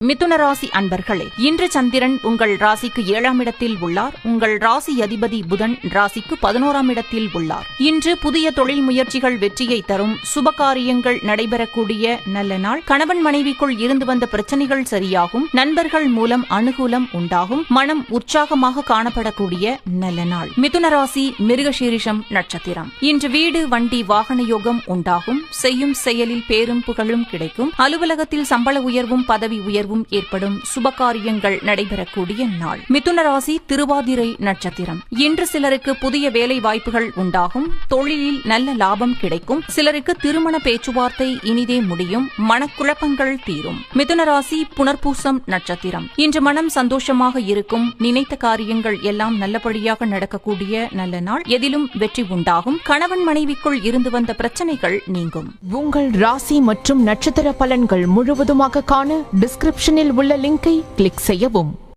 மிதுன ராசி அன்பர்களே, இன்று சந்திரன் உங்கள் ராசிக்கு 7ஆம் இடத்தில் உள்ளார். உங்கள் ராசி அதிபதி புதன் ராசிக்கு 11ஆம் இடத்தில் உள்ளார். இன்று புதிய தொழில் முயற்சிகள் வெற்றியை தரும். சுபகாரியங்கள் நடைபெறக்கூடிய நல்ல நாள். கணவன் மனைவிக்குள் இருந்து வந்த பிரச்சனைகள் சரியாகும். நண்பர்கள் மூலம் அனுகூலம் உண்டாகும். மனம் உற்சாகமாக காணப்படக்கூடிய நல்ல நாள். மிதுன ராசி மிருகசீரிஷம் நட்சத்திரம். இன்று வீடு வண்டி வாகன யோகம் உண்டாகும். செய்யும் செயலில் பேரும் புகழும் கிடைக்கும். அலுவலகத்தில் சம்பள உயர்வும் பதவி உயர்வும் ஏற்படும். சுபகாரியங்கள் நடைபெறக்கூடிய நாள். மிதுன ராசி திருவாதிரை நட்சத்திரம். இன்று சிலருக்கு புதிய வேலை வாய்ப்புகள் உண்டாகும். தொழிலில் நல்ல லாபம் கிடைக்கும். சிலருக்கு திருமண பேச்சுவார்த்தை இனிதே முடியும். மனக்குழப்பங்கள் தீரும். மிதுன ராசி புனர்பூசம் நட்சத்திரம். இன்று மனம் சந்தோஷமாக இருக்கும். நினைத்த காரியங்கள் எல்லாம் நல்லபடியாக நடக்கக்கூடிய நல்ல நாள். எதிலும் வெற்றி உண்டாகும். கணவன் மனைவிக்குள் இருந்து வந்த பிரச்சனைகள் நீங்கும். உங்கள் ராசி மற்றும் நட்சத்திர பலன்கள் முழுவதுமாக காண டிஸ்கிரிப்ஷனில் உள்ள லிங்கை கிளிக் செய்யவும்.